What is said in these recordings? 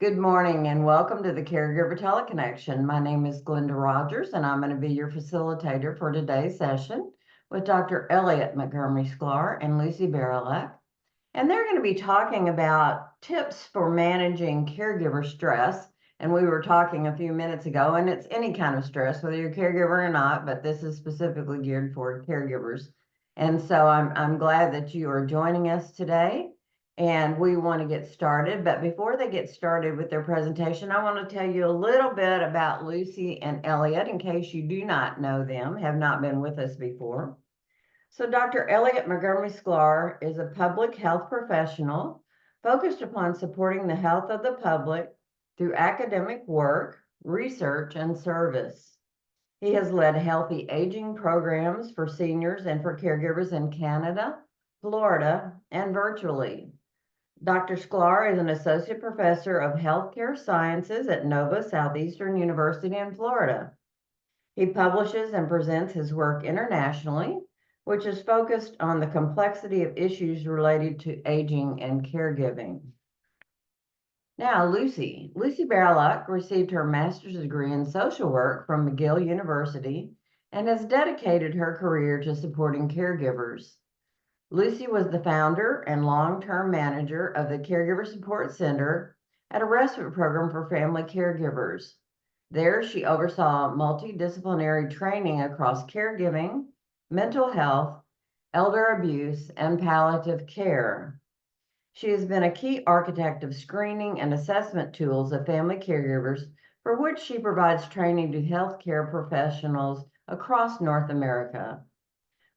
Good morning and welcome to the Caregiver Teleconnection. My name is Glenda Rogers and I'm going to be your facilitator for today's session with Dr. Elliot Sklar and Lucy Barylak. And they're going to be talking about tips for managing caregiver stress. And we were talking a few minutes ago, and it's any kind of stress, whether you're a caregiver or not, but this is specifically geared for caregivers. And so I'm glad that you are joining us today. And we want to get started. But before they get started with their presentation, I want to tell you a little bit about Lucy and Elliot in case you do not know them, have not been with us before. So Dr. Elliot Sklar is a public health professional focused upon supporting the health of the public through academic work, research, and service. He has led healthy aging programs for seniors and for caregivers in Canada, Florida, and virtually. Dr. Sklar is an associate professor of healthcare sciences at Nova Southeastern University in Florida. He publishes and presents his work internationally, which is focused on the complexity of issues related to aging and caregiving. Now, Lucy Barylak received her master's degree in social work from McGill University and has dedicated her career to supporting caregivers. Lucy was the founder and long-term manager of the Caregiver Support Center at a respite program for family caregivers. There, she oversaw multidisciplinary training across caregiving, mental health, elder abuse, and palliative care. She has been a key architect of screening and assessment tools of family caregivers, for which she provides training to healthcare professionals across North America.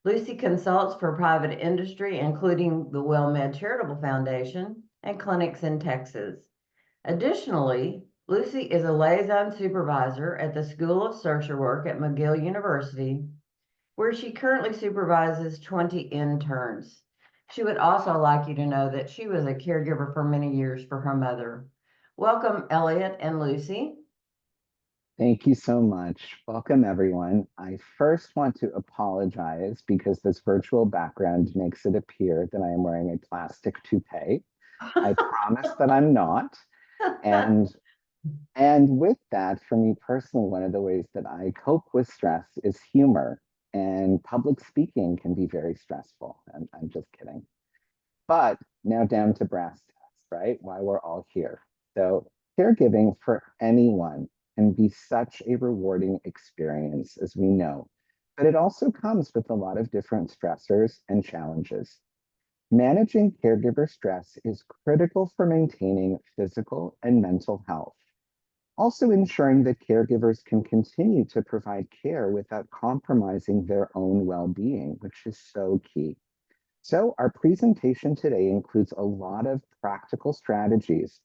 Lucy consults for private industry, including the WellMed Charitable Foundation and clinics in Texas. Additionally, Lucy is a liaison supervisor at the School of Social Work at McGill University, where she currently supervises 20 interns. She would also like you to know that she was a caregiver for many years for her mother. Welcome, Elliot and Lucy. Thank you so much. Welcome, everyone. I first want to apologize because this virtual background makes it appear that I am wearing a plastic toupee. I promise that I'm not. And with that, for me personally, one of the ways that I cope with stress is humor. And public speaking can be very stressful. And I'm just kidding. But now down to brass tacks, right? Why we're all here. So caregiving for anyone can be such a rewarding experience, as we know, but it also comes with a lot of different stressors and challenges. Managing caregiver stress is critical for maintaining physical and mental health. Also ensuring that caregivers can continue to provide care without compromising their own well-being, which is so key. So our presentation today includes a lot of practical strategies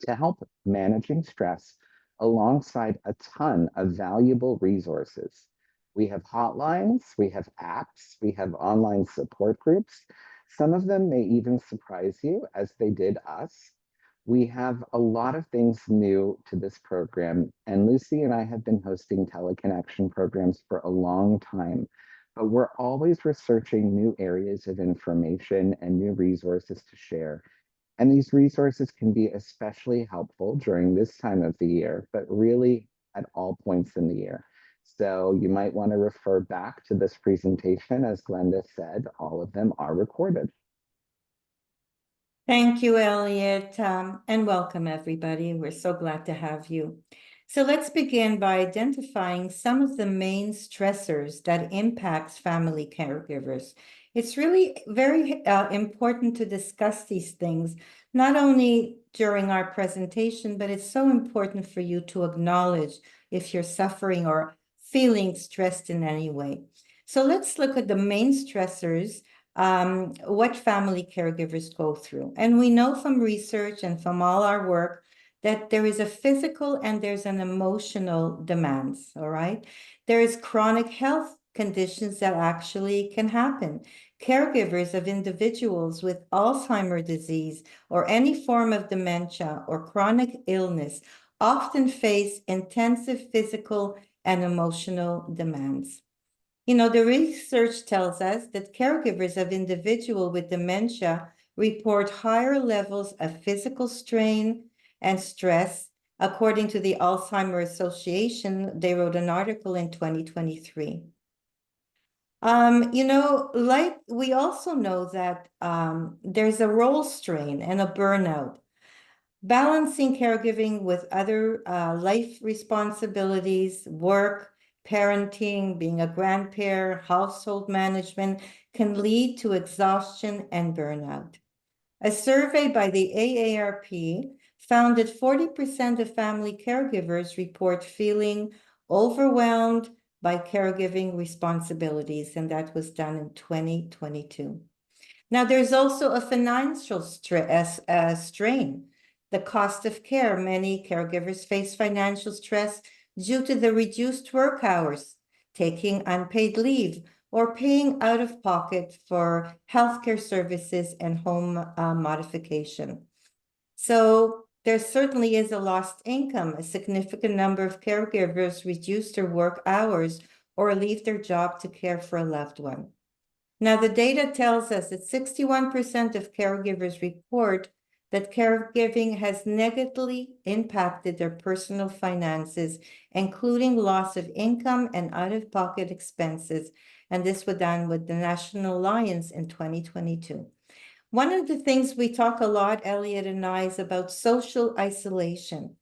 to help managing stress alongside a ton of valuable resources. We have hotlines, we have apps, we have online support groups. Some of them may even surprise you as they did us. We have a lot of things new to this program, and Lucy and I have been hosting teleconnection programs for a long time, but we're always researching new areas of information and new resources to share. And these resources can be especially helpful during this time of the year, but really at all points in the year. So you might want to refer back to this presentation. As Glenda said, all of them are recorded. Thank you, Elliot, and welcome, everybody. We're so glad to have you. So let's begin by identifying some of the main stressors that impacts family caregivers. It's really very important to discuss these things, not only during our presentation, but it's so important for you to acknowledge if you're suffering or feeling stressed in any way. So let's look at the main stressors, what family caregivers go through. And we know from research and from all our work that there is a physical and there's an emotional demands, all right? There is chronic health conditions that actually can happen. Caregivers of individuals with Alzheimer's disease or any form of dementia or chronic illness often face intensive physical and emotional demands. You know, the research tells us that caregivers of individuals with dementia report higher levels of physical strain, and stress. According to the Alzheimer's Association, they wrote an article in 2023. Like we also know that there's a role strain and a burnout. Balancing caregiving with other life responsibilities, work, parenting, being a grandparent, household management can lead to exhaustion and burnout. A survey by the AARP found that 40% of family caregivers report feeling overwhelmed by caregiving responsibilities, and that was done in 2022. Now, there's also a financial strain. The cost of care. Many caregivers face financial stress due to the reduced work hours, taking unpaid leave, or paying out of pocket for healthcare services and home modification. So there certainly is a lost income. A significant number of caregivers reduce their work hours or leave their job to care for a loved one. Now, the data tells us that 61% of caregivers report that caregiving has negatively impacted their personal finances, including loss of income and out-of-pocket expenses. And this was done with the National Alliance in 2022. One of the things we talk a lot, Elliot and I, is about social isolation.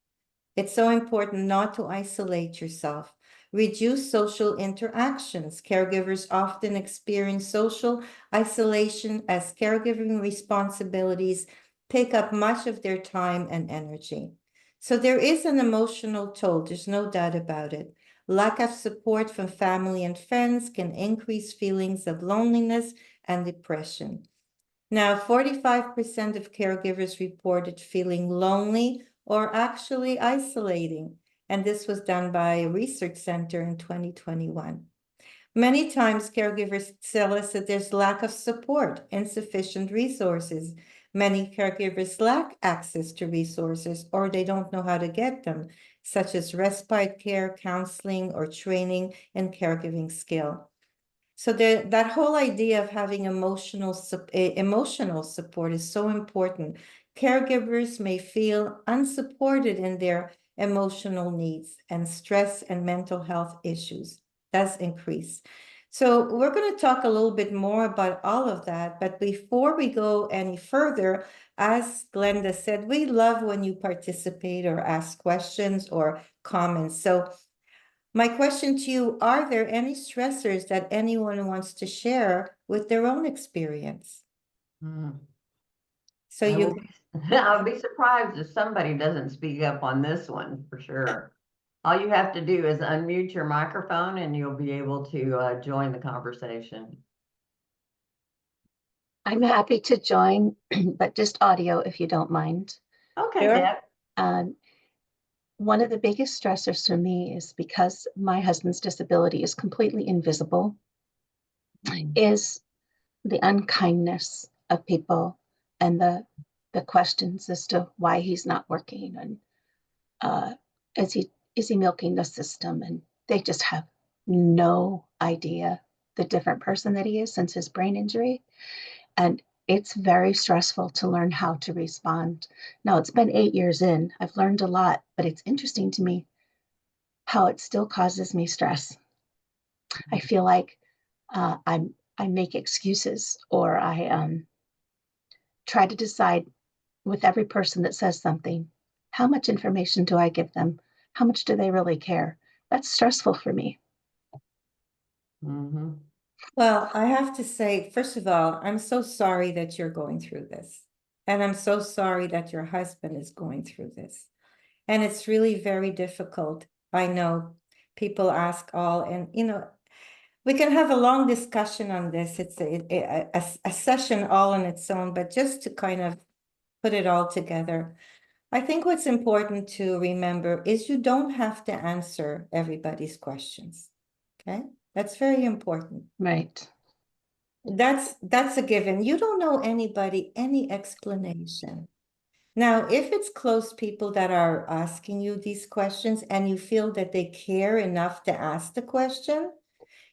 It's so important not to isolate yourself. Reduce social interactions. Caregivers often experience social isolation as caregiving responsibilities take up much of their time and energy. So there is an emotional toll, there's no doubt about it. Lack of support from family and friends can increase feelings of loneliness and depression. Now, 45% of caregivers reported feeling lonely or actually isolating, and this was done by a research center in 2021. Many times caregivers tell us that there's lack of support, insufficient resources. Many caregivers lack access to resources or they don't know how to get them, such as respite care, counseling, or training in caregiving skill. So that whole idea of having emotional support is so important. Caregivers may feel unsupported in their emotional needs, and stress and mental health issues does increase. So we're going to talk a little bit more about all of that. But before we go any further, as Glenda said, we love when you participate or ask questions or comments. So my question to you, are there any stressors that anyone wants to share with their own experience? So I'll be surprised if somebody doesn't speak up on this one, for sure. All you have to do is unmute your microphone and you'll be able to join the conversation. I'm happy to join, but just audio if you don't mind. Okay, Sure. Deb. One of the biggest stressors for me is because my husband's disability is completely invisible, is the unkindness of people and the questions as to why he's not working and is he milking the system, and they just have no idea the different person that he is since his brain injury. And it's very stressful to learn how to respond. Now, it's been 8 years in. I've learned a lot, but it's interesting to me how it still causes me stress. I feel like I make excuses, or I try to decide with every person that says something, how much information do I give them? How much do they really care? That's stressful for me. Mm-hmm. Well, I have to say, first of all, I'm so sorry that you're going through this. And I'm so sorry that your husband is going through this. And it's really very difficult. I know people ask all, and we can have a long discussion on this. It's a session all on its own, but just to kind of put it all together, I think what's important to remember is you don't have to answer everybody's questions. Okay? That's very important. Right. That's a given. You don't know anybody, any explanation. Now, if it's close people that are asking you these questions and you feel that they care enough to ask the question,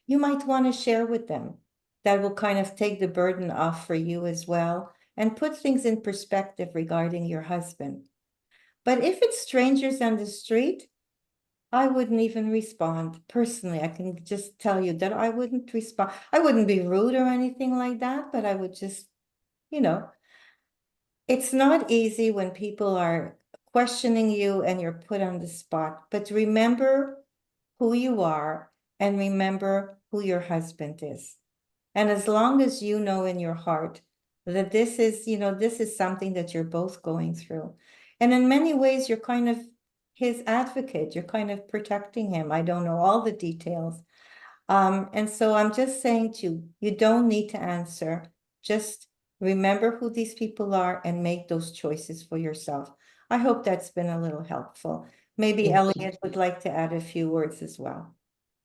you might want to share with them. That will kind of take the burden off for you as well and put things in perspective regarding your husband. But if it's strangers on the street, I wouldn't even respond. Personally, I can just tell you that I wouldn't respond. I wouldn't be rude or anything like that, but I would just, you know, it's not easy when people are questioning you and you're put on the spot. But remember who you are and remember who your husband is. And as long as you know in your heart that this is, this is something that you're both going through. And in many ways, you're kind of his advocate. You're kind of protecting him. I don't know all the details. And so I'm just saying to you, you don't need to answer. Just remember who these people are and make those choices for yourself. I hope that's been a little helpful. Maybe Elliot would like to add a few words as well.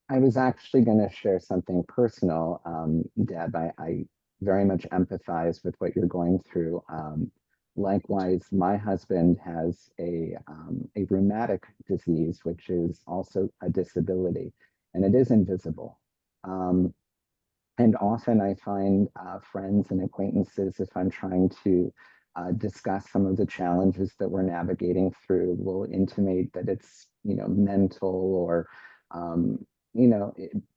I was actually going to share something personal, Deb. I very much empathize with what you're going through. Likewise, my husband has a rheumatic disease, which is also a disability, and it is invisible. And often I find friends and acquaintances, if I'm trying to discuss some of the challenges that we're navigating through, will intimate that it's, mental or,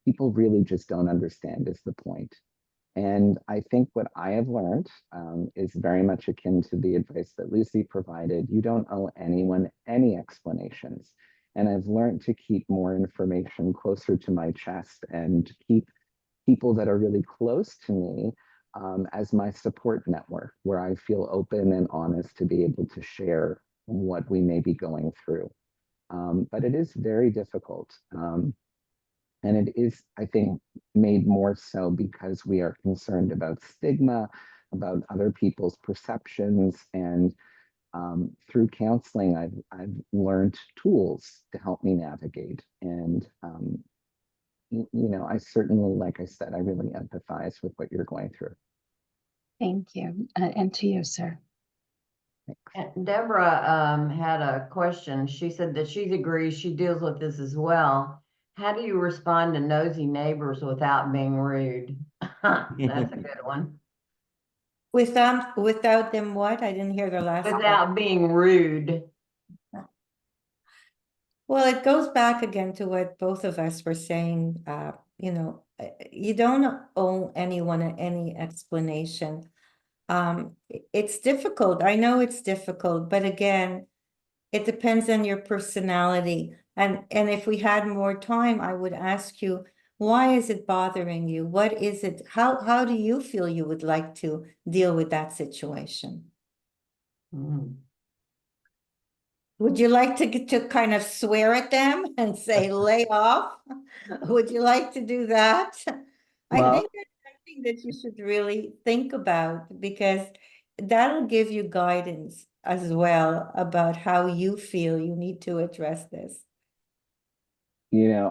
people really just don't understand is the point. And I think what I have learned is very much akin to the advice that Lucy provided. You don't owe anyone any explanations. And I've learned to keep more information closer to my chest and keep people that are really close to me as my support network, where I feel open and honest to be able to share what we may be going through. But it is very difficult. And it is, I think, made more so because we are concerned about stigma, about other people's perceptions. And through counseling, I've learned tools to help me navigate. And I certainly, like I said, I really empathize with what you're going through. Thank you. And to you, sir. Thanks. Deborah had a question. She said that she agrees she deals with this as well. How do you respond to nosy neighbors without being rude? That's a good one. Without them what? I didn't hear the last part. Without being rude. Well, it goes back again to what both of us were saying. You don't owe anyone any explanation. It's difficult. I know it's difficult, but again, it depends on your personality. And if we had more time, I would ask you, why is it bothering you? What is it? How do you feel you would like to deal with that situation? Mm. Would you like to kind of swear at them and say, lay off? Would you like to do that? I think that's something that you should really think about, because that'll give you guidance as well about how you feel you need to address this.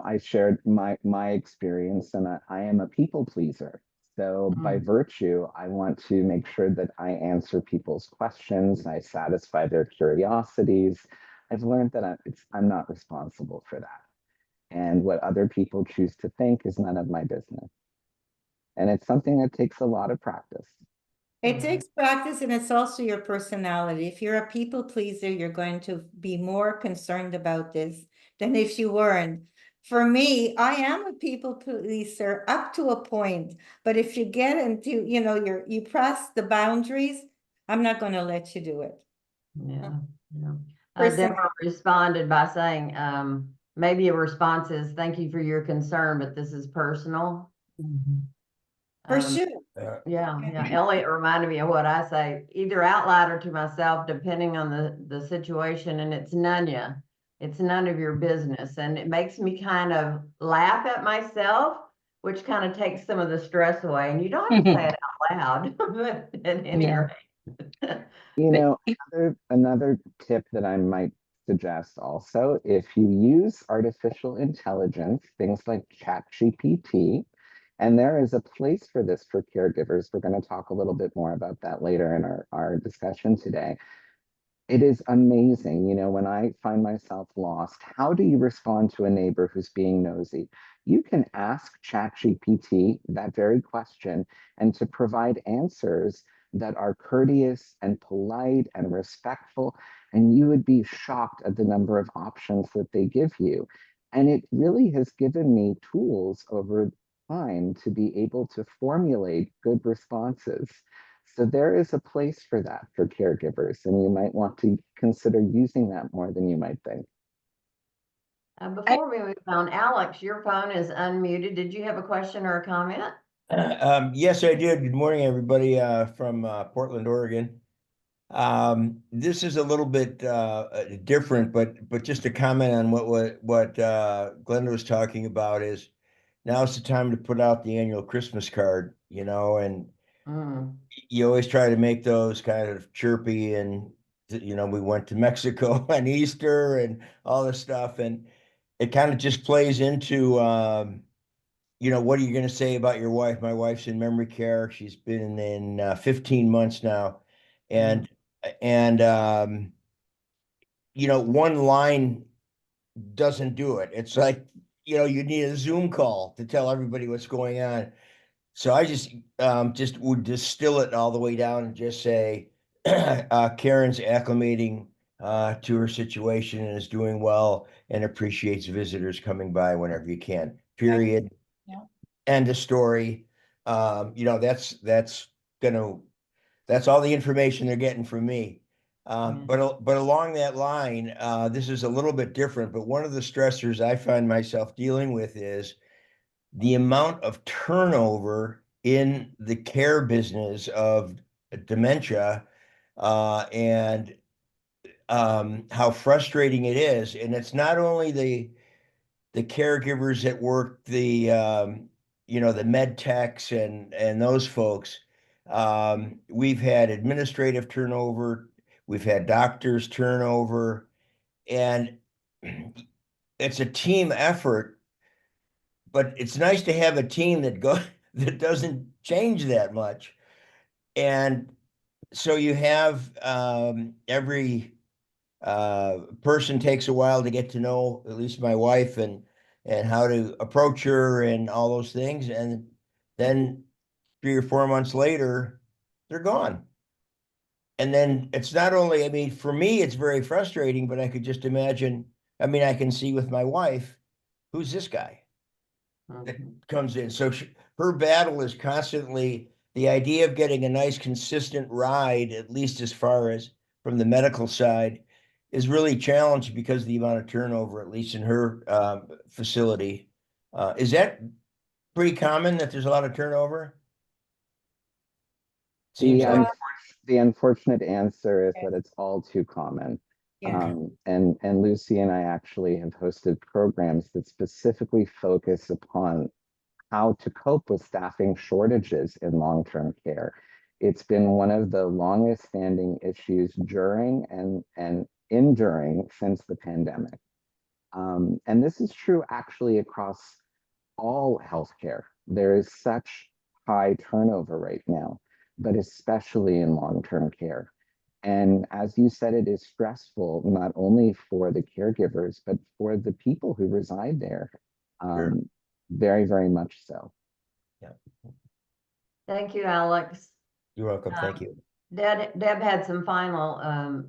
I shared my experience, and I am a people pleaser. So by virtue, I want to make sure that I answer people's questions, I satisfy their curiosities. I've learned that I'm not responsible for that. And what other people choose to think is none of my business. And it's something that takes a lot of practice. It takes practice, and it's also your personality. If you're a people pleaser, you're going to be more concerned about this than if you weren't. For me, I am a people pleaser up to a point, but if you get into, you press the boundaries, I'm not going to let you do it. Yeah. Person- Deborah responded by saying, maybe a response is, thank you for your concern, but this is personal. For sure. Yeah. Elliot reminded me of what I say, either out loud or to myself, depending on the situation, and it's none of your business. And it makes me kind of laugh at myself, which kind of takes some of the stress away. And you don't have to say it out loud, but at any rate. Another tip that I might suggest also, if you use artificial intelligence, things like ChatGPT, and there is a place for this for caregivers. We're going to talk a little bit more about that later in our discussion today. It is amazing, when I find myself lost, how do you respond to a neighbor who's being nosy? You can ask ChatGPT that very question, and to provide answers that are courteous and polite and respectful, and you would be shocked at the number of options that they give you. And it really has given me tools over time to be able to formulate good responses. So there is a place for that for caregivers, and you might want to consider using that more than you might think. Before we move on, Alex, your phone is unmuted. Did you have a question or a comment? Yes, I did. Good morning, everybody, from Portland, Oregon. This is a little bit different, but just a comment on what Glenda was talking about is now's the time to put out the annual Christmas card, and you always try to make those kind of chirpy, and we went to Mexico on Easter and all this stuff, and it kind of just plays into what are you going to say about your wife? My wife's in memory care. She's been in 15 months now. And one line doesn't do it. It's like, you need a Zoom call to tell everybody what's going on. So I just would distill it all the way down and just say, Karen's acclimating to her situation and is doing well and appreciates visitors coming by whenever you can. Period. Yeah. End of story. That's all the information they're getting from me. But along that line, this is a little bit different, but one of the stressors I find myself dealing with is the amount of turnover in the care business of dementia, and how frustrating it is. And it's not only the caregivers that work the med techs and those folks. We've had administrative turnover, we've had doctors turnover, and it's a team effort, but it's nice to have a team that doesn't change that much. And so you have every person takes a while to get to know, at least my wife, and how to approach her and all those things. And then 3 or 4 months later, they're gone. And then it's not only, I mean, for me, it's very frustrating, but I could just imagine, I can see with my wife, who's this guy that comes in? So her battle is constantly the idea of getting a nice, consistent ride, at least as far as from the medical side, is really challenged because of the amount of turnover, at least in her facility. Is that pretty common that there's a lot of turnover? The unfortunate answer is that it's all too common. Yeah. And Lucy and I actually have hosted programs that specifically focus upon how to cope with staffing shortages in long-term care. It's been one of the longest standing issues during and enduring since the pandemic. And this is true actually across all healthcare. There is such high turnover right now, but especially in long-term care. And as you said, it is stressful, not only for the caregivers, but for the people who reside there. Sure. Very, very much so. Yeah. Thank you, Alex. You're welcome. Thank you. Deb had some final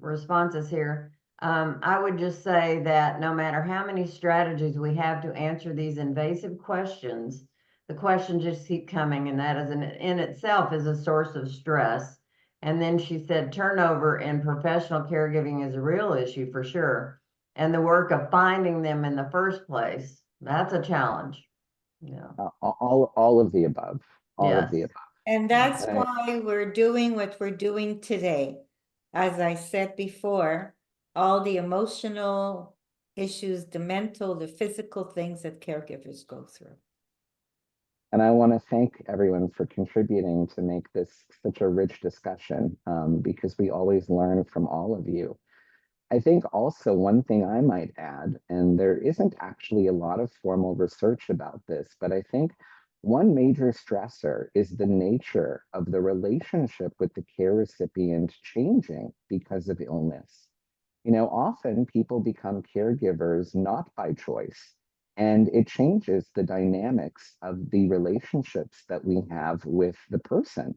responses here. I would just say that no matter how many strategies we have to answer these invasive questions, the questions just keep coming, and that is in itself is a source of stress. And then she said turnover in professional caregiving is a real issue for sure. And the work of finding them in the first place, that's a challenge. Yeah. All of the above. All of the Yes. above. And that's Right. why we're doing what we're doing today. As I said before, all the emotional issues, the mental, the physical things that caregivers go through. And I want to thank everyone for contributing to make this such a rich discussion, because we always learn from all of you. I think also one thing I might add, and there isn't actually a lot of formal research about this, but I think one major stressor is the nature of the relationship with the care recipient changing because of illness. Often people become caregivers not by choice, and it changes the dynamics of the relationships that we have with the person.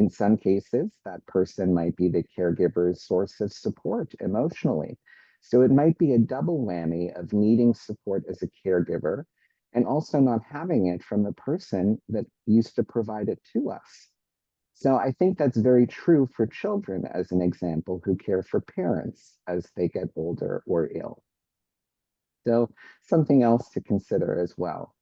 In some cases, that person might be the caregiver's source of support emotionally. So it might be a double whammy of needing support as a caregiver and also not having it from the person that used to provide it to us. So I think that's very true for children, as an example, who care for parents as they get older or ill. So something else to consider as well.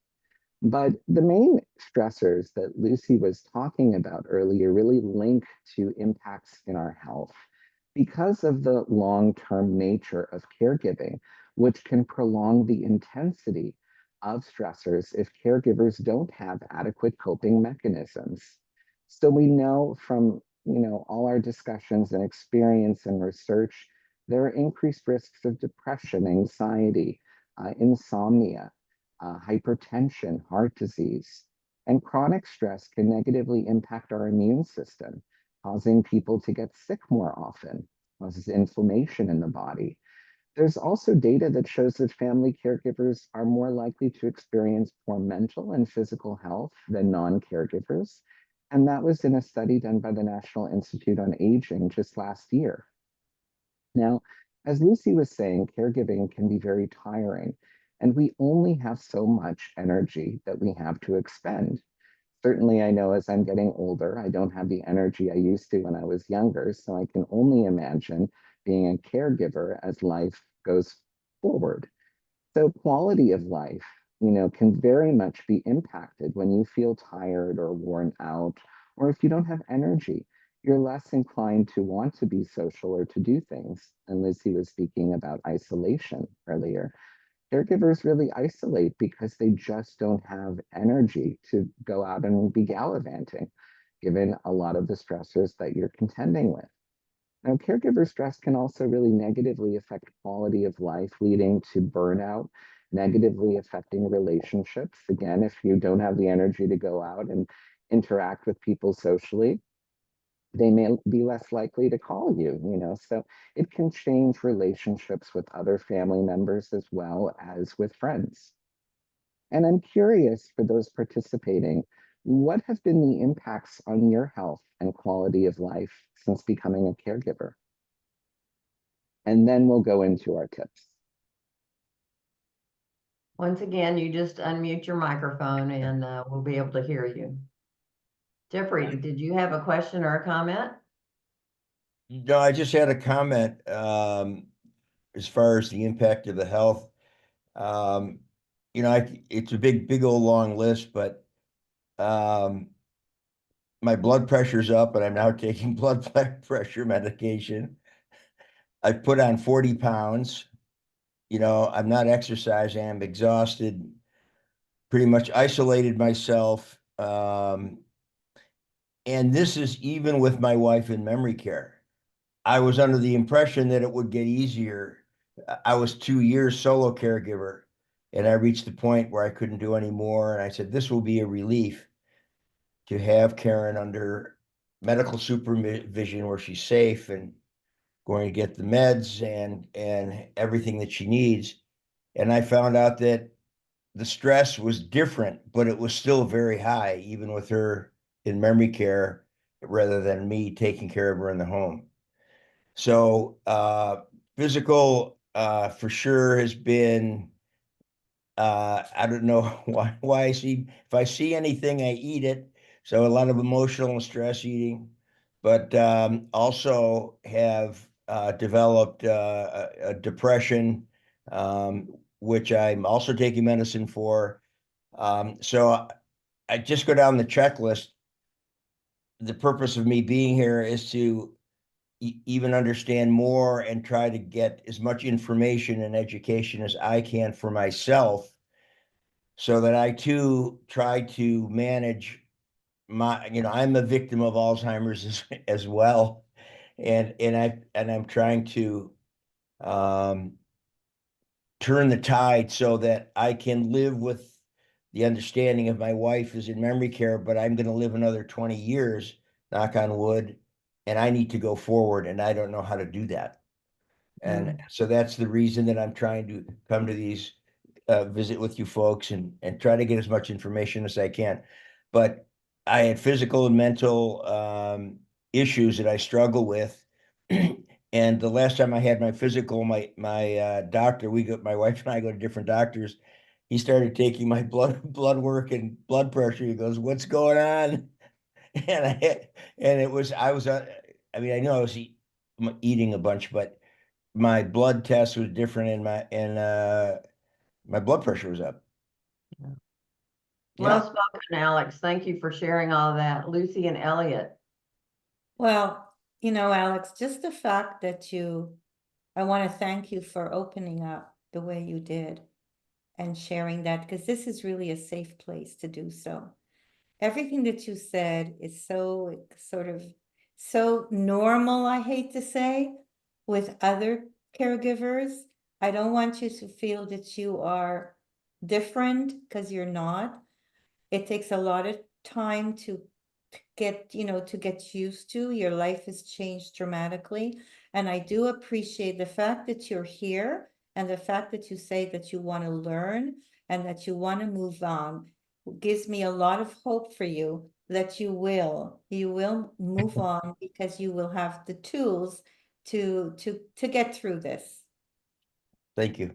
But the main stressors that Lucy was talking about earlier really link to impacts in our health because of the long-term nature of caregiving, which can prolong the intensity of stressors if caregivers don't have adequate coping mechanisms. So we know from all our discussions and experience and research, there are increased risks of depression, anxiety, insomnia, hypertension, heart disease, and chronic stress can negatively impact our immune system, causing people to get sick more often, causes inflammation in the body. There's also data that shows that family caregivers are more likely to experience poor mental and physical health than non-caregivers. And that was in a study done by the National Institute on Aging just last year. Now, as Lucy was saying, caregiving can be very tiring, and we only have so much energy that we have to expend. Certainly, I know as I'm getting older, I don't have the energy I used to when I was younger, so I can only imagine being a caregiver as life goes forward. So quality of life, can very much be impacted when you feel tired or worn out, or if you don't have energy, you're less inclined to want to be social or to do things. And Lucy was speaking about isolation earlier. Caregivers really isolate because they just don't have energy to go out and be gallivanting, given a lot of the stressors that you're contending with. Now, caregiver stress can also really negatively affect quality of life, leading to burnout, negatively affecting relationships. Again, if you don't have the energy to go out and interact with people socially, they may be less likely to call you. So it can change relationships with other family members as well as with friends. And I'm curious for those participating, what have been the impacts on your health and quality of life since becoming a caregiver? And then we'll go into our tips. Once again, you just unmute your microphone and we'll be able to hear you. Jeffrey, did you have a question or a comment? No, I just had a comment as far as the impact of the health. It's a big old long list, but my blood pressure's up and I'm now taking blood pressure medication. I've put on 40 pounds. I'm not exercising. I'm exhausted, pretty much isolated myself. And this is even with my wife in memory care. I was under the impression that it would get easier. I was 2 years solo caregiver, and I reached the point where I couldn't do any more. And I said, this will be a relief to have Karen under medical supervision where she's safe and going to get the meds and everything that she needs. And I found out that the stress was different, but it was still very high, even with her in memory care, rather than me taking care of her in the home. So physical for sure has been, I don't know why if I see anything, I eat it. So a lot of emotional and stress eating, but also have developed a depression, which I'm also taking medicine for. So I just go down the checklist. The purpose of me being here is to even understand more and try to get as much information and education as I can for myself so that I too try to manage I'm a victim of Alzheimer's as well. And I'm trying to turn the tide so that I can live with the understanding of my wife is in memory care, but I'm going to live another 20 years, knock on wood, and I need to go forward, and I don't know how to do that. And so that's the reason that I'm trying to come to these visit with you folks and try to get as much information as I can. But I had physical and mental issues that I struggle with. And the last time I had my physical, my doctor, my wife and I go to different doctors. He started taking my blood work and blood pressure. He goes, "What's going on?" And it was I mean, I know I was eating a bunch, but my blood test was different, and my blood pressure was up. Well spoken, Alex. Thank you for sharing all that. Lucy and Elliot. Well, Alex, just the fact that I want to thank you for opening up the way you did and sharing that, because this is really a safe place to do so. Everything that you said is so so normal, I hate to say, with other caregivers. I don't want you to feel that you are different, because you're not. It takes a lot of time to get used to. Your life has changed dramatically. And I do appreciate the fact that you're here, and the fact that you say that you want to learn and that you want to move on. Gives me a lot of hope for you that you will move on, because you will have the tools to get through this. Thank you.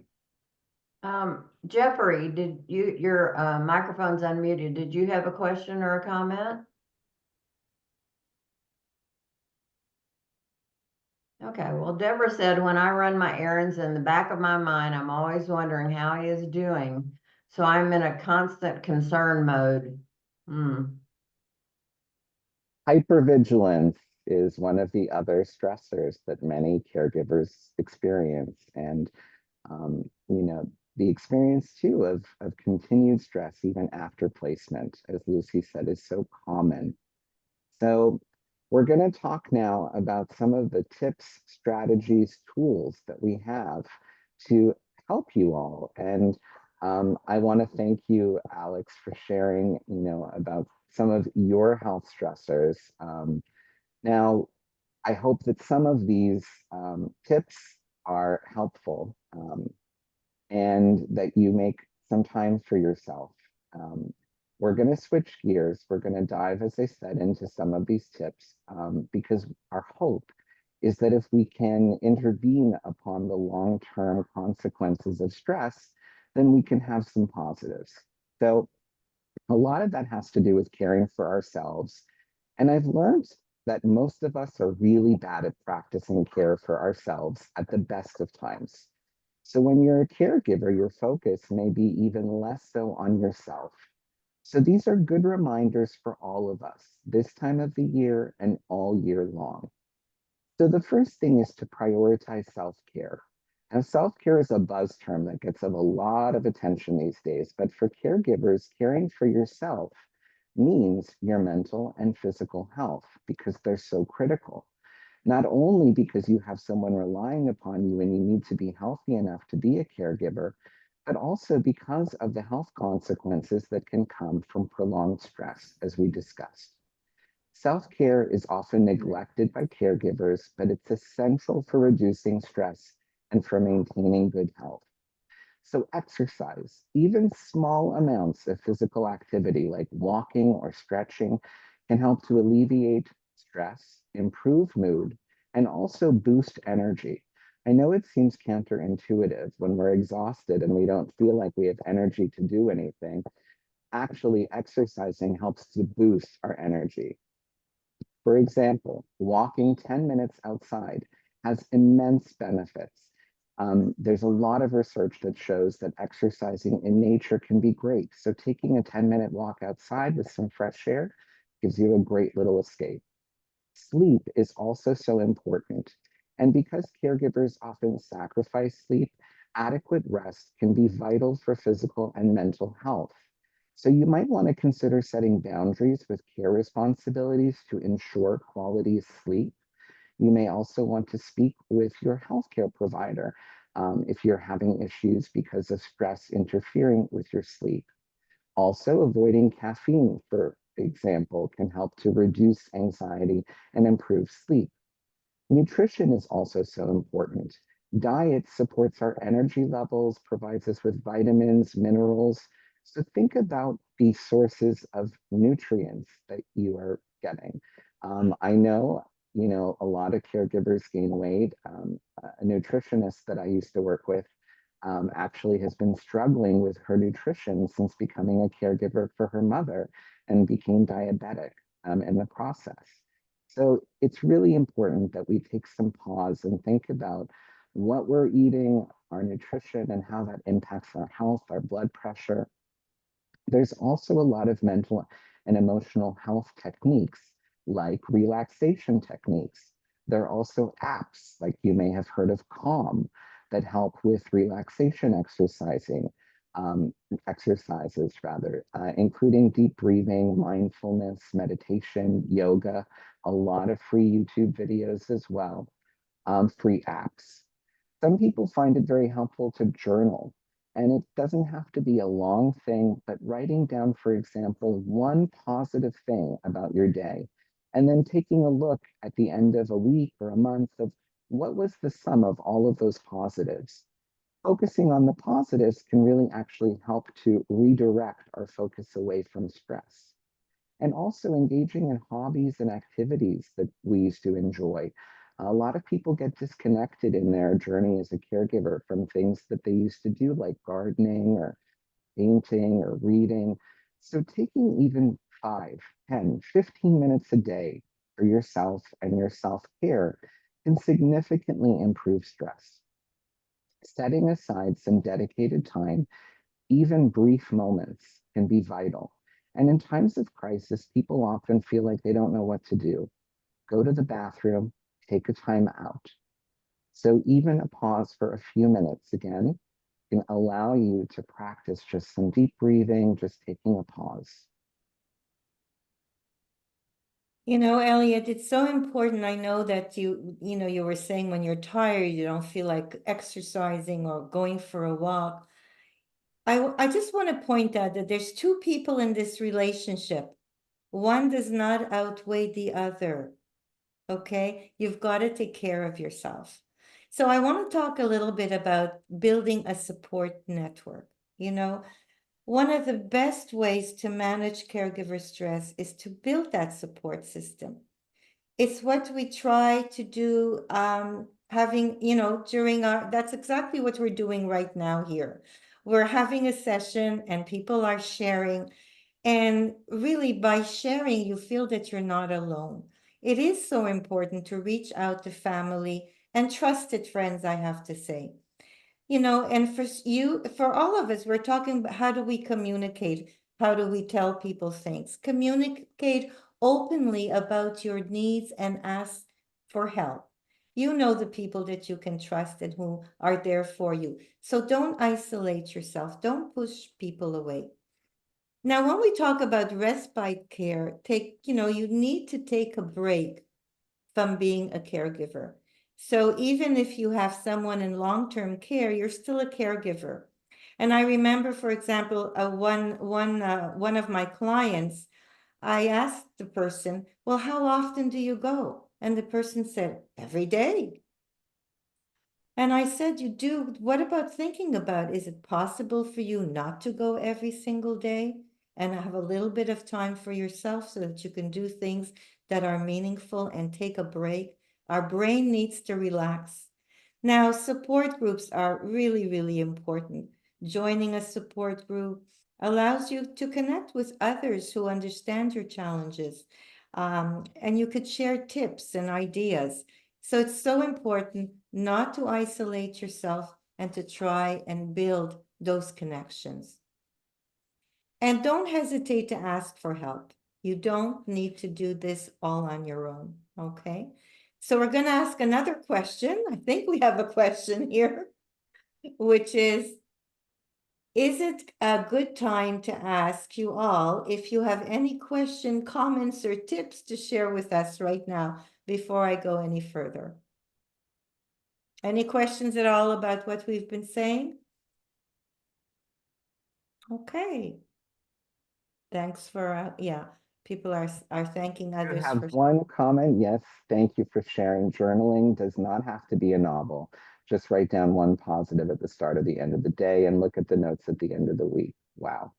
Jeffrey, your microphone's unmuted. Did you have a question or a comment? Okay, well, Deborah said, when I run my errands, in the back of my mind, I'm always wondering how he is doing. So I'm in a constant concern mode. Hypervigilance is one of the other stressors that many caregivers experience. And, the experience too of continued stress even after placement, as Lucy said, is so common. So we're going to talk now about some of the tips, strategies, tools that we have to help you all. And I want to thank you, Alex, for sharing, about some of your health stressors. Now, I hope that some of these tips are helpful, and that you make some time for yourself. We're going to switch gears. We're going to dive, as I said, into some of these tips, because our hope is that if we can intervene upon the long-term consequences of stress, then we can have some positives. So a lot of that has to do with caring for ourselves. And I've learned that most of us are really bad at practicing care for ourselves at the best of times. So when you're a caregiver, your focus may be even less so on yourself. So these are good reminders for all of us this time of the year and all year long. So the first thing is to prioritize self-care. Now, self-care is a buzz term that gets a lot of attention these days, but for caregivers, caring for yourself means your mental and physical health, because they're so critical. Not only because you have someone relying upon you and you need to be healthy enough to be a caregiver, but also because of the health consequences that can come from prolonged stress, as we discussed. Self-care is often neglected by caregivers, but it's essential for reducing stress and for maintaining good health. So exercise, even small amounts of physical activity like walking or stretching, can help to alleviate stress, improve mood, and also boost energy. I know it seems counterintuitive when we're exhausted and we don't feel like we have energy to do anything. Actually, exercising helps to boost our energy. For example, walking 10 minutes outside has immense benefits. There's a lot of research that shows that exercising in nature can be great. So taking a 10-minute walk outside with some fresh air gives you a great little escape. Sleep is also so important. And because caregivers often sacrifice sleep, adequate rest can be vital for physical and mental health. So you might want to consider setting boundaries with care responsibilities to ensure quality sleep. You may also want to speak with your healthcare provider if you're having issues because of stress interfering with your sleep. Also, avoiding caffeine, for example, can help to reduce anxiety and improve sleep. Nutrition is also so important. Diet supports our energy levels, provides us with vitamins, minerals. So think about be sources of nutrients that you are getting. I know, a lot of caregivers gain weight. A nutritionist that I used to work with actually has been struggling with her nutrition since becoming a caregiver for her mother and became diabetic in the process. So it's really important that we take some pause and think about what we're eating, our nutrition, and how that impacts our health, our blood pressure. There's also a lot of mental and emotional health techniques like relaxation techniques. There are also apps like you may have heard of Calm that help with relaxation exercises rather, including deep breathing, mindfulness, meditation, yoga, a lot of free YouTube videos as well, free apps. Some people find it very helpful to journal, and it doesn't have to be a long thing, but writing down, for example, one positive thing about your day, and then taking a look at the end of a week or a month of what was the sum of all of those positives. Focusing on the positives can really actually help to redirect our focus away from stress. And also engaging in hobbies and activities that we used to enjoy. A lot of people get disconnected in their journey as a caregiver from things that they used to do, like gardening or painting or reading. So taking even 5, 10, 15 minutes a day for yourself and your self-care can significantly improve stress. Setting aside some dedicated time, even brief moments, can be vital. And in times of crisis, people often feel like they don't know what to do. Go to the bathroom, take a time out. So even a pause for a few minutes, again, can allow you to practice just some deep breathing, just taking a pause. Elliot, it's so important. I know that you were saying when you're tired, you don't feel like exercising or going for a walk. I just want to point out that there's two people in this relationship. One does not outweigh the other. Okay? You've got to take care of yourself. So I want to talk a little bit about building a support network. One of the best ways to manage caregiver stress is to build that support system. It's what we try to do, that's exactly what we're doing right now here. We're having a session and people are sharing. And really, by sharing, you feel that you're not alone. It is so important to reach out to family and trusted friends, I have to say. And for all of us, we're talking about how do we communicate? How do we tell people things? Communicate openly about your needs and ask for help. You know the people that you can trust and who are there for you. So don't isolate yourself. Don't push people away. Now, when we talk about respite care, you need to take a break from being a caregiver. So even if you have someone in long-term care, you're still a caregiver. And I remember, for example, one of my clients, I asked the person, well, how often do you go? And the person said, every day. And I said, you do, what about thinking about, is it possible for you not to go every single day and have a little bit of time for yourself so that you can do things that are meaningful and take a break? Our brain needs to relax. Now, support groups are really, really important. Joining a support group allows you to connect with others who understand your challenges. And you could share tips and ideas. So it's so important not to isolate yourself and to try and build those connections. And don't hesitate to ask for help. You don't need to do this all on your own, okay? So we're going to ask another question. I think we have a question here, which is it a good time to ask you all if you have any question, comments, or tips to share with us right now before I go any further? Any questions at all about what we've been saying? Okay. Thanks for, people are thanking I others have for. one comment. Yes, thank you for sharing. Journaling does not have to be a novel. Just write down one positive at the start or the end of the day and look at the notes at the end of the week. Wow.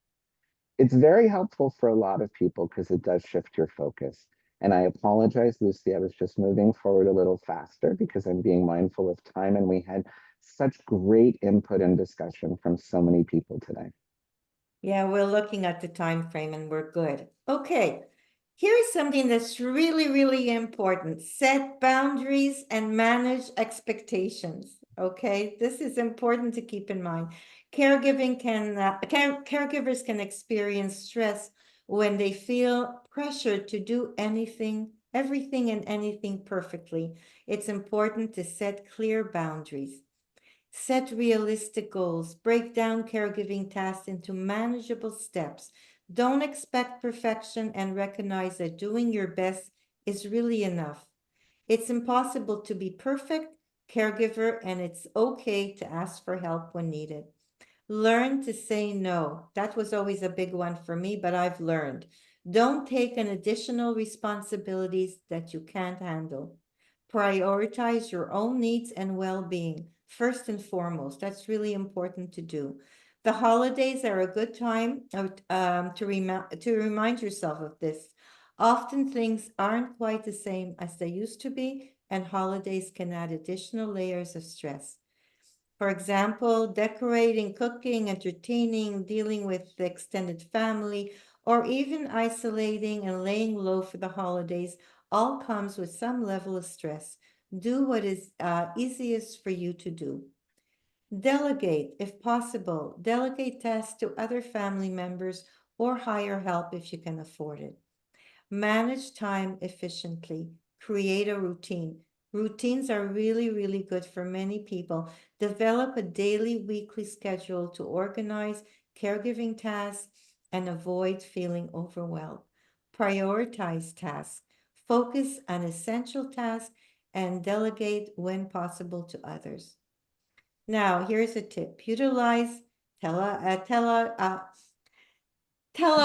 It's very helpful for a lot of people because it does shift your focus. And I apologize, Lucy, I was just moving forward a little faster because I'm being mindful of time, and we had such great input and discussion from so many people today. Yeah, we're looking at the time frame and we're good. Okay, here's something that's really, really important. Set boundaries and manage expectations. Okay, this is important to keep in mind. Caregivers can experience stress when they feel pressured to do everything and anything perfectly. It's important to set clear boundaries. Set realistic goals. Break down caregiving tasks into manageable steps. Don't expect perfection and recognize that doing your best is really enough. It's impossible to be perfect caregiver, and it's okay to ask for help when needed. Learn to say no. That was always a big one for me, but I've learned. Don't take on additional responsibilities that you can't handle. Prioritize your own needs and well-being first and foremost. That's really important to do. The holidays are a good time to remind yourself of this. Often things aren't quite the same as they used to be, and holidays can add additional layers of stress. For example, decorating, cooking, entertaining, dealing with the extended family, or even isolating and laying low for the holidays all comes with some level of stress. Do what is easiest for you to do. Delegate, if possible. Delegate tasks to other family members or hire help if you can afford it. Manage time efficiently. Create a routine. Routines are really, really good for many people. Develop a daily, weekly schedule to organize caregiving tasks and avoid feeling overwhelmed. Prioritize tasks. Focus on essential tasks and delegate when possible to others. Now, here's a tip. Utilize tele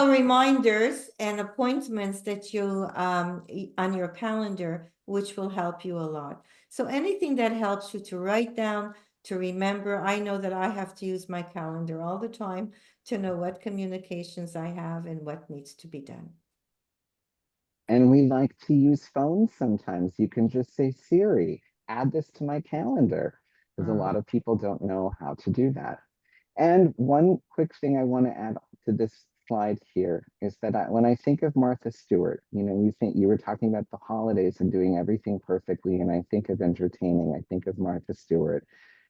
reminders and appointments that you on your calendar, which will help you a lot. So anything that helps you to write down, to remember. I know that I have to use my calendar all the time to know what communications I have and what needs to be done. And we like to use phones sometimes. You can just say, Siri, add this to my calendar, because a lot of people don't know how to do that. And one quick thing I want to add to this slide here is that when I think of Martha Stewart, you were talking about the holidays and doing everything perfectly, and I think of entertaining, I think of Martha Stewart,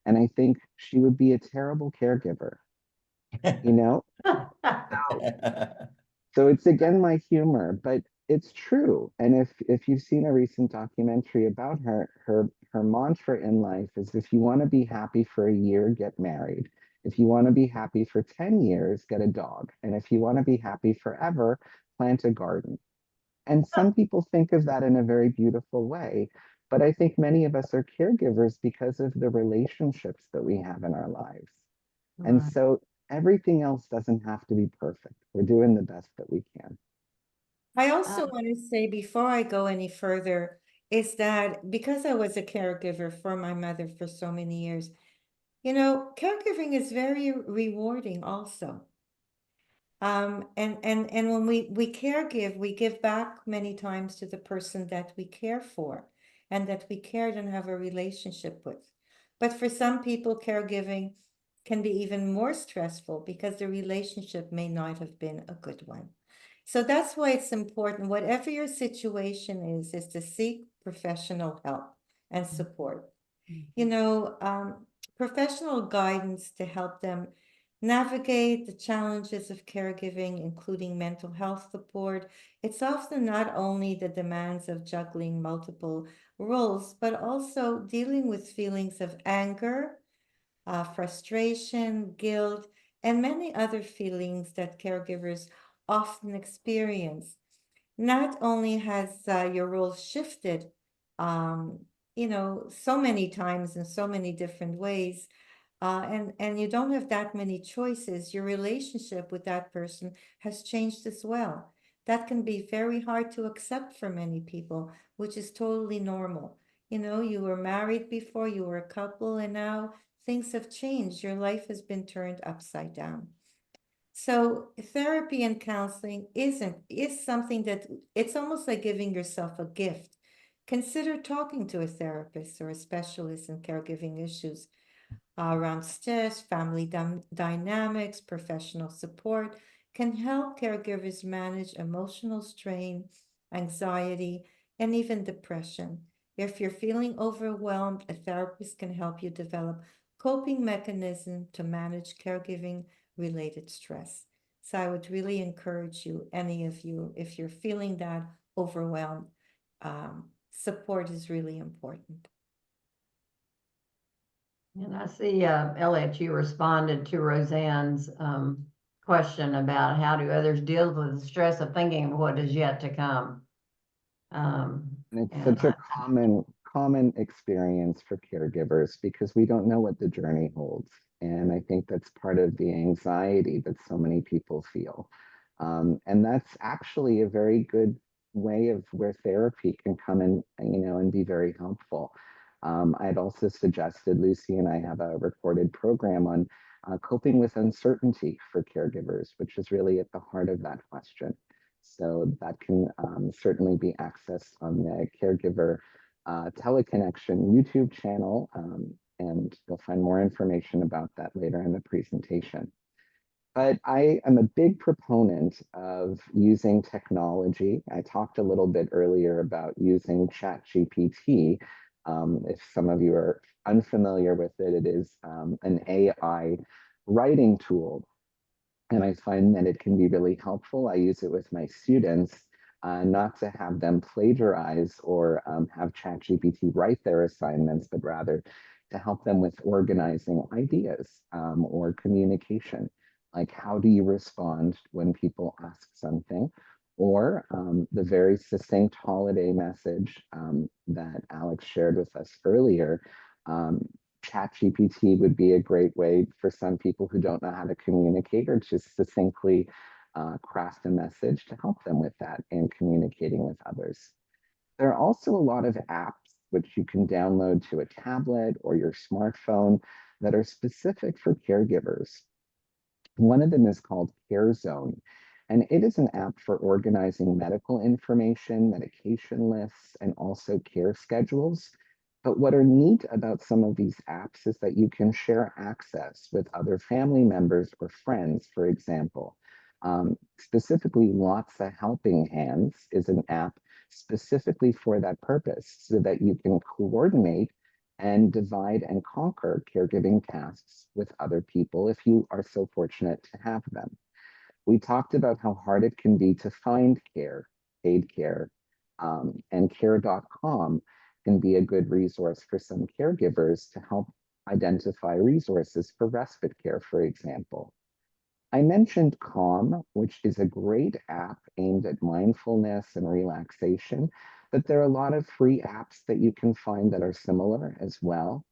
and I think she would be a terrible caregiver, you know? So it's again my humor, but it's true. And if you've seen a recent documentary about her mantra in life is, if you want to be happy for a year, get married. If you want to be happy for 10 years, get a dog. And if you want to be happy forever, plant a garden. And some people think of that in a very beautiful way. But I think many of us are caregivers because of the relationships that we have in our lives. And so everything else doesn't have to be perfect. We're doing the best that we can. I also want to say, before I go any further, is that because I was a caregiver for my mother for so many years, caregiving is very rewarding also. And when we caregive, we give back many times to the person that we care for and that we cared and have a relationship with. But for some people, caregiving can be even more stressful because the relationship may not have been a good one. So that's why it's important, whatever your situation is to seek professional help and support. Professional guidance to help them navigate the challenges of caregiving, including mental health support. It's often not only the demands of juggling multiple roles, but also dealing with feelings of anger, frustration, guilt, and many other feelings that caregivers often experience. Not only has your role shifted, so many times in so many different ways, and you don't have that many choices, your relationship with that person has changed as well. That can be very hard to accept for many people, which is totally normal. You were married before, you were a couple, and now things have changed. Your life has been turned upside down. So therapy and counseling is something that it's almost like giving yourself a gift. Consider talking to a therapist or a specialist in caregiving issues around stress, family dynamics, professional support can help caregivers manage emotional strain, anxiety, and even depression. If you're feeling overwhelmed, a therapist can help you develop coping mechanism to manage caregiving related stress. So I would really encourage you, any of you, if you're feeling that overwhelmed, support is really important. And I see, Elliot, you responded to Roseanne's question about how do others deal with the stress of thinking of what is yet to come. And it's And such a common experience for caregivers because we don't know what the journey holds. And I think that's part of the anxiety that so many people feel. And that's actually a very good way of where therapy can come in, and be very helpful. I'd also suggested Lucy and I have a recorded program on coping with uncertainty for caregivers, which is really at the heart of that question. So that can certainly be accessed on the Caregiver Teleconnection YouTube channel, and you'll find more information about that later in the presentation. But I am a big proponent of using technology. I talked a little bit earlier about using ChatGPT. If some of you are unfamiliar with it, it is an AI writing tool, and I find that it can be really helpful. I use it with my students, not to have them plagiarize or have ChatGPT write their assignments, but rather to help them with organizing ideas or communication. Like, how do you respond when people ask something? Or the very succinct holiday message that Alex shared with us earlier. ChatGPT would be a great way for some people who don't know how to communicate or just succinctly craft a message to help them with that and communicating with others. There are also a lot of apps which you can download to a tablet or your smartphone that are specific for caregivers. One of them is called CareZone, and it is an app for organizing medical information, medication lists, and also care schedules. But what are neat about some of these apps is that you can share access with other family members or friends, for example. Specifically, Lots of Helping Hands is an app specifically for that purpose so that you can coordinate and divide and conquer caregiving tasks with other people if you are so fortunate to have them. We talked about how hard it can be to find care, paid care, and care.com can be a good resource for some caregivers to help identify resources for respite care, for example. I mentioned Calm, which is a great app aimed at mindfulness and relaxation, but there are a lot of free apps that you can find that are similar as well.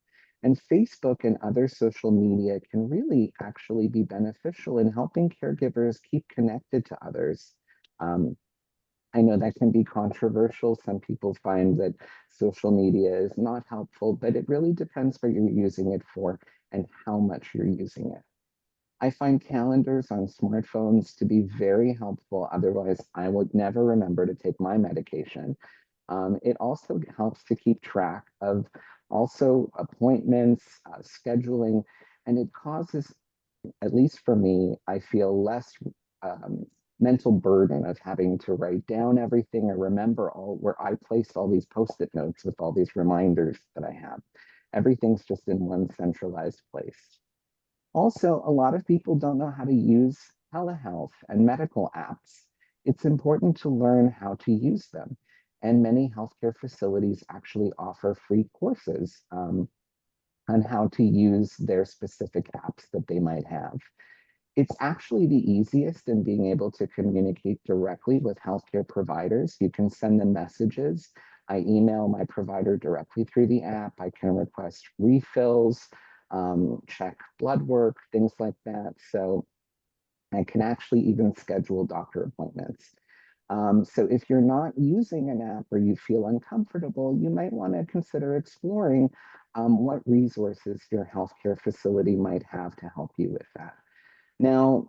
And Facebook and other social media can really actually be beneficial in helping caregivers keep connected to others. I know that can be controversial. Some people find that social media is not helpful, but it really depends what you're using it for and how much you're using it. I find calendars on smartphones to be very helpful. Otherwise, I would never remember to take my medication. It also helps to keep track of also appointments, scheduling, and it causes, at least for me, I feel less mental burden of having to write down everything or remember all where I placed all these post-it notes with all these reminders that I have. Everything's just in one centralized place. Also, a lot of people don't know how to use telehealth and medical apps. It's important to learn how to use them. And many healthcare facilities actually offer free courses on how to use their specific apps that they might have. It's actually the easiest in being able to communicate directly with healthcare providers. You can send them messages. I email my provider directly through the app. I can request refills, check blood work, things like that. So I can actually even schedule doctor appointments. So if you're not using an app or you feel uncomfortable, you might want to consider exploring what resources your healthcare facility might have to help you with that. Now,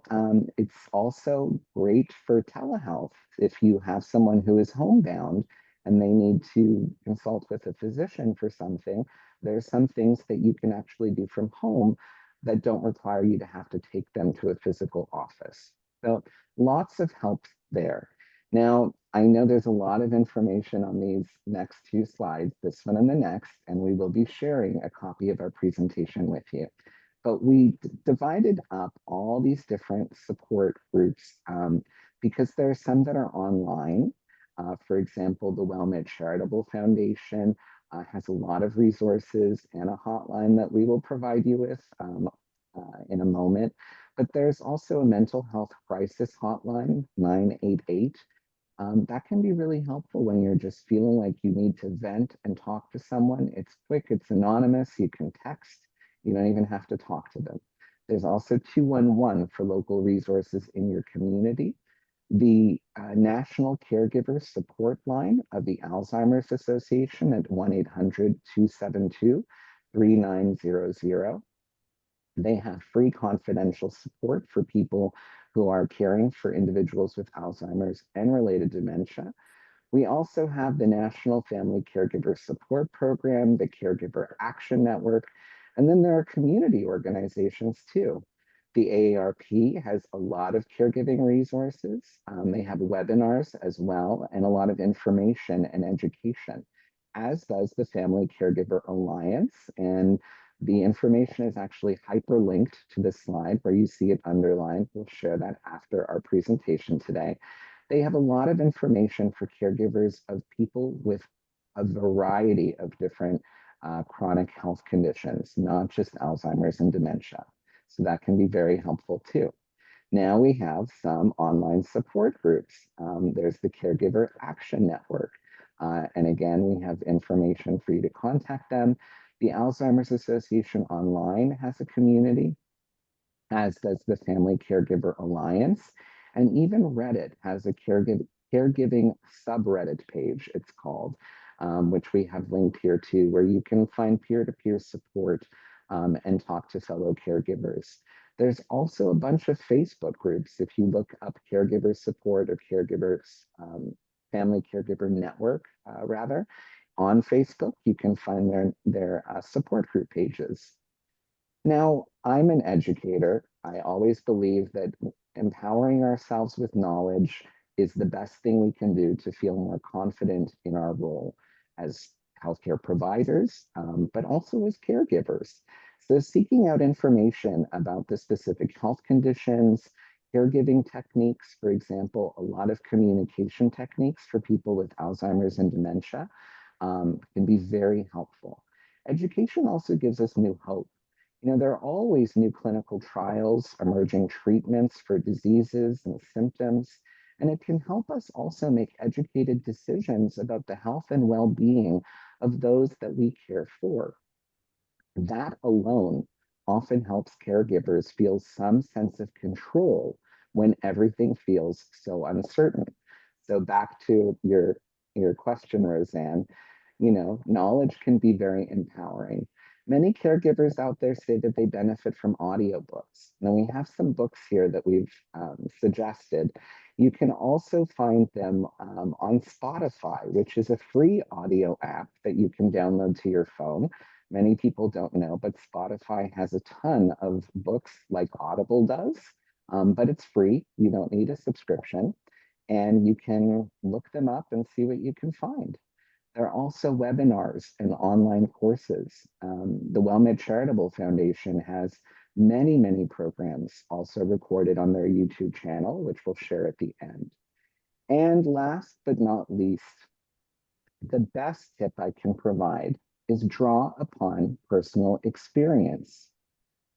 it's also great for telehealth. If you have someone who is homebound and they need to consult with a physician for something, there's some things that you can actually do from home that don't require you to have to take them to a physical office. So lots of help there. Now, I know there's a lot of information on these next two slides, this one and the next, and we will be sharing a copy of our presentation with you. But we divided up all these different support groups because there are some that are online. For example, the WellMed Charitable Foundation has a lot of resources and a hotline that we will provide you with in a moment. But there's also a mental health crisis hotline, 988. That can be really helpful when you're just feeling like you need to vent and talk to someone. It's quick, it's anonymous, you can text, you don't even have to talk to them. There's also 211 for local resources in your community. The National Caregiver Support Line of the Alzheimer's Association at 1-800-272-3900. They have free confidential support for people who are caring for individuals with Alzheimer's and related dementia. We also have the National Family Caregiver Support Program, the Caregiver Action Network, and then there are community organizations too. The AARP has a lot of caregiving resources. They have webinars as well and a lot of information and education, as does the Family Caregiver Alliance. And the information is actually hyperlinked to this slide where you see it underlined. We'll share that after our presentation today. They have a lot of information for caregivers of people with a variety of different chronic health conditions, not just Alzheimer's and dementia. So that can be very helpful too. Now we have some online support groups. There's the Caregiver Action Network. And again, we have information for you to contact them. The Alzheimer's Association online has a community, as does the Family Caregiver Alliance. And even Reddit has a caregiving subreddit page, it's called, which we have linked here too, where you can find peer-to-peer support and talk to fellow caregivers. There's also a bunch of Facebook groups. If you look up caregiver support or caregivers, Family Caregiver Network, rather, on Facebook, you can find their support group pages. Now, I'm an educator. I always believe that empowering ourselves with knowledge is the best thing we can do to feel more confident in our role as healthcare providers, but also as caregivers. So seeking out information about the specific health conditions, caregiving techniques, for example, a lot of communication techniques for people with Alzheimer's and dementia can be very helpful. Education also gives us new hope. You know, there are always new clinical trials, emerging treatments for diseases and symptoms, and it can help us also make educated decisions about the health and well-being of those that we care for. That alone often helps caregivers feel some sense of control when everything feels so uncertain. So back to your question, Roseanne, you know, knowledge can be very empowering. Many caregivers out there say that they benefit from audiobooks. Now we have some books here that we've suggested. You can also find them on Spotify, which is a free audio app that you can download to your phone. Many people don't know, but Spotify has a ton of books like Audible does, but it's free. You don't need a subscription, and you can look them up and see what you can find. There are also webinars and online courses. The WellMed Charitable Foundation has many, many programs also recorded on their YouTube channel, which we'll share at the end. And last but not least, the best tip I can provide is draw upon personal experience.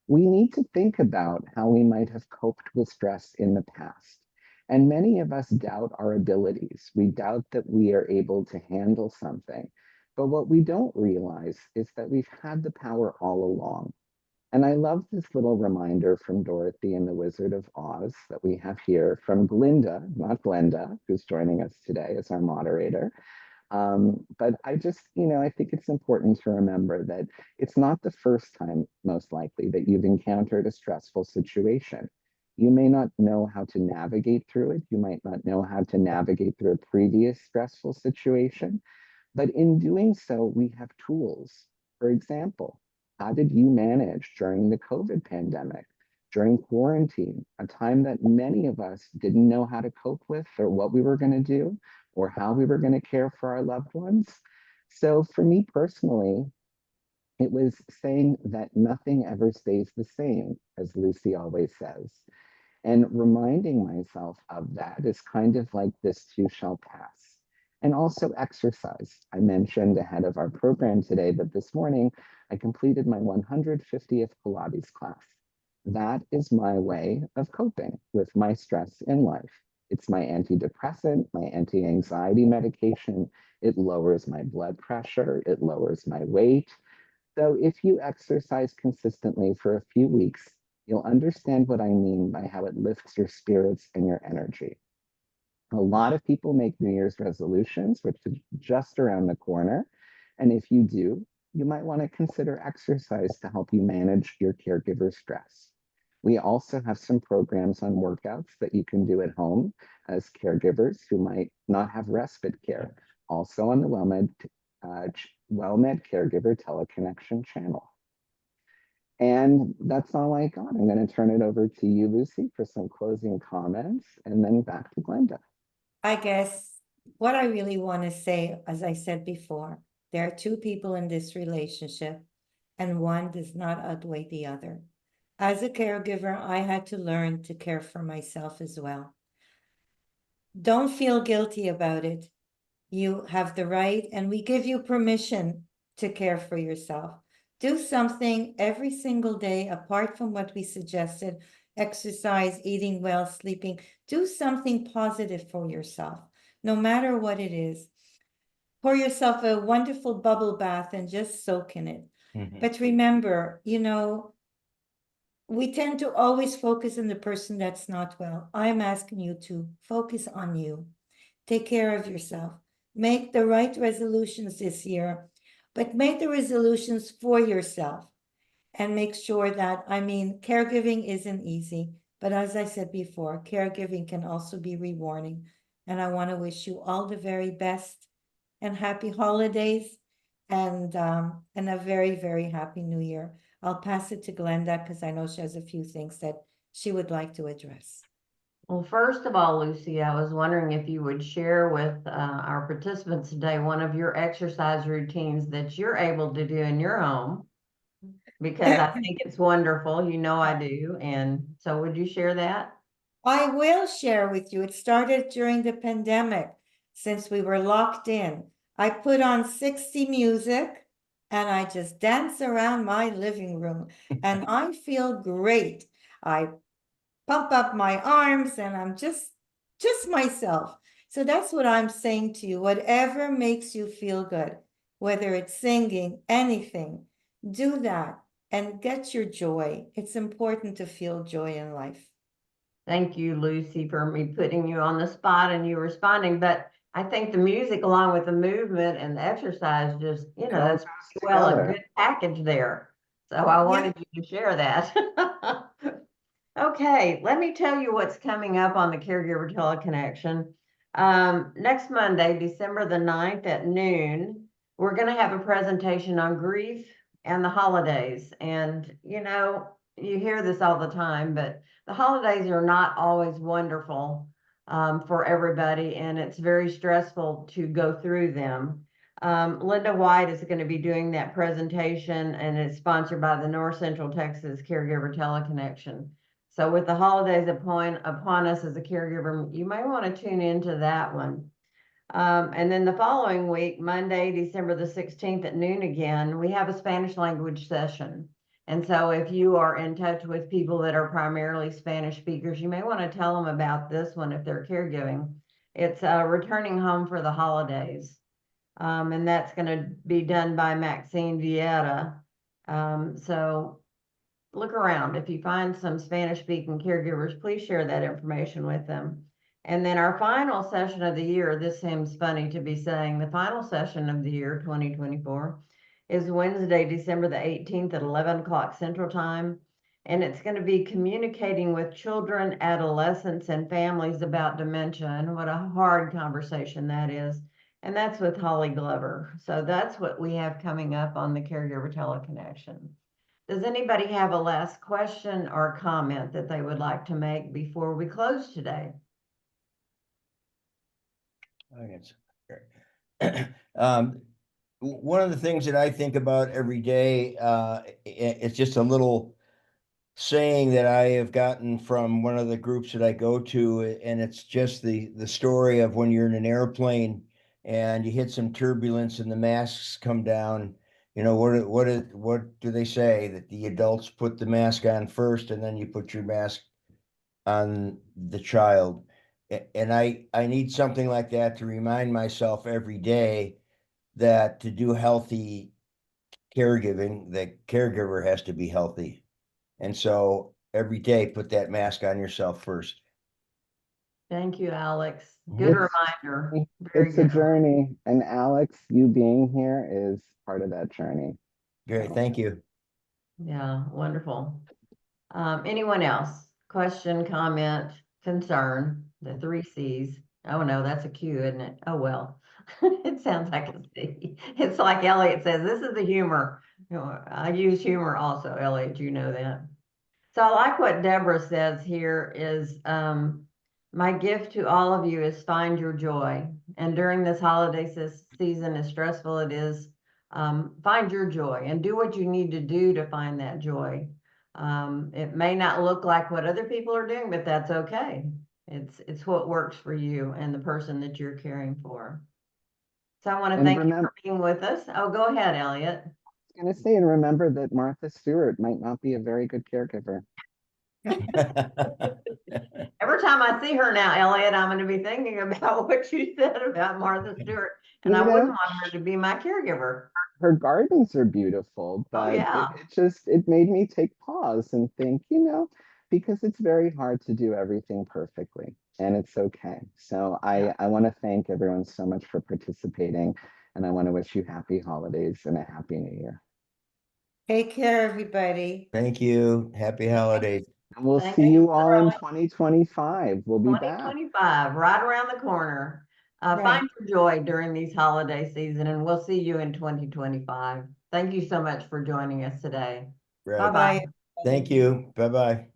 We need to think about how we might have coped with stress in the past. And many of us doubt our abilities. We doubt that we are able to handle something. But what we don't realize is that we've had the power all along. And I love this little reminder from Dorothy and the Wizard of Oz that we have here from Glinda, not Glenda, who's joining us today as our moderator. But I just, you know, I think it's important to remember that it's not the first time, most likely, that you've encountered a stressful situation. You may not know how to navigate through it. You might not know how to navigate through a previous stressful situation. But in doing so, we have tools. For example, how did you manage during the COVID pandemic, during quarantine, a time that many of us didn't know how to cope with or what we were going to do or how we were going to care for our loved ones? So for me personally, it was saying that nothing ever stays the same, as Lucy always says. And reminding myself of that is kind of like this too shall pass. And also exercise. I mentioned ahead of our program today that this morning I completed my 150th Pilates class. That is my way of coping with my stress in life. It's my antidepressant, my anti-anxiety medication. It lowers my blood pressure. It lowers my weight. So if you exercise consistently for a few weeks, you'll understand what I mean by how it lifts your spirits and your energy. A lot of people make New Year's resolutions, which is just around the corner. And if you do, you might want to consider exercise to help you manage your caregiver stress. We also have some programs on workouts that you can do at home as caregivers who might not have respite care, also on the WellMed Caregiver Teleconnection channel. And that's all I got. I'm going to turn it over to you, Lucy, for some closing comments, and then back to Glenda. I guess what I really want to say, as I said before, there are two people in this relationship, and one does not outweigh the other. As a caregiver, I had to learn to care for myself as well. Don't feel guilty about it. You have the right, and we give you permission to care for yourself. Do something every single day, apart from what we suggested, exercise, eating well, sleeping. Do something positive for yourself, no matter what it is. Pour yourself a wonderful bubble bath and just soak in it. But remember, we tend to always focus on the person that's not well. I'm asking you to focus on you. Take care of yourself. Make the right resolutions this year, but make the resolutions for yourself and make sure that, caregiving isn't easy, but as I said before, caregiving can also be rewarding. And I want to wish you all the very best and happy holidays and a very, very happy new year. I'll pass it to Glenda because I know she has a few things that she would like to address. Well, first of all, Lucy, I was wondering if you would share with our participants today one of your exercise routines that you're able to do in your home, because I think it's wonderful. You know I do. And so would you share that? I will share with you. It started during the pandemic, since we were locked in. I put on 60 music and I just dance around my living room and I feel great. I pump up my arms and I'm just myself. So that's what I'm saying to you. Whatever makes you feel good, whether it's singing, anything, do that and get your joy. It's important to feel joy in life. Thank you, Lucy, for me putting you on the spot and you responding. But I think the music, along with the movement and the exercise, just, that's well a good package there. So I wanted you to share that. Okay, let me tell you what's coming up on the Caregiver Teleconnection. Next Monday, December the 9th at noon, we're going to have a presentation on grief and the holidays. And, you hear this all the time, but the holidays are not always wonderful for everybody, and it's very stressful to go through them. Linda White is going to be doing that presentation, and it's sponsored by the North Central Texas Caregiver Teleconnection. So with the holidays upon us as a caregiver, you may want to tune into that one. And then the following week, Monday, December the 16th at noon again, we have a Spanish language session. And so if you are in touch with people that are primarily Spanish speakers, you may want to tell them about this one if they're caregiving. It's returning home for the holidays. And that's going to be done by Maxine Vieira. So look around. If you find some Spanish-speaking caregivers, please share that information with them. And then our final session of the year, this seems funny to be saying, the final session of the year, 2024, is Wednesday, December the 18th at 11 o'clock Central Time. And it's going to be communicating with children, adolescents, and families about dementia. And what a hard conversation that is. And that's with Holly Glover. So that's what we have coming up on the Caregiver Teleconnection. Does anybody have a last question or comment that they would like to make before we close today? One of the things that I think about every day, it's just a little saying that I have gotten from one of the groups that I go to, and it's just the story of when you're in an airplane and you hit some turbulence and the masks come down. You know, what do they say? That the adults put the mask on first and then you put your mask on the child. And I need something like that to remind myself every day that to do healthy caregiving, the caregiver has to be healthy. And so every day, put that mask on yourself first. Thank you, Alex. Good reminder. Very It's a good. journey, and Alex, you being here is part of that journey. Great, So, thank you. Yeah, wonderful. Anyone else? Question, comment, concern, the 3 C's. Oh no, that's a Q, isn't it? Oh well. It sounds like a C. It's like Elliot says, this is the humor. You know, I use humor also, Elliot, you know that. So I like what Deborah says here is, my gift to all of you is find your joy. And during this holiday season, as stressful it is, find your joy and do what you need to do to find that joy. It may not look like what other people are doing, but that's okay. It's what works for you and the person that you're caring for. So I want to And thank you remember, for being with us. Oh, go ahead, Elliot. I was going to say, and remember that Martha Stewart might not be a very good caregiver. Every time I see her now, Elliot, I'm going to be thinking about what you said about Martha Stewart, and You I wouldn't know, want her to be my caregiver. her gardens are beautiful, Oh, but yeah. it made me take pause and think, because it's very hard to do everything perfectly, and it's okay. So I want to thank everyone so much for participating, and I want to wish you happy holidays and a happy new year. Take care, everybody. Thank you. Happy holidays. And we'll Thank see you, you all in Elliot. 2025. We'll be back. 2025, right around the corner. Right. Find your joy during these holiday season, and we'll see you in 2025. Thank you so much for joining us today. Right. Bye-bye. Bye. Thank you. Bye-bye.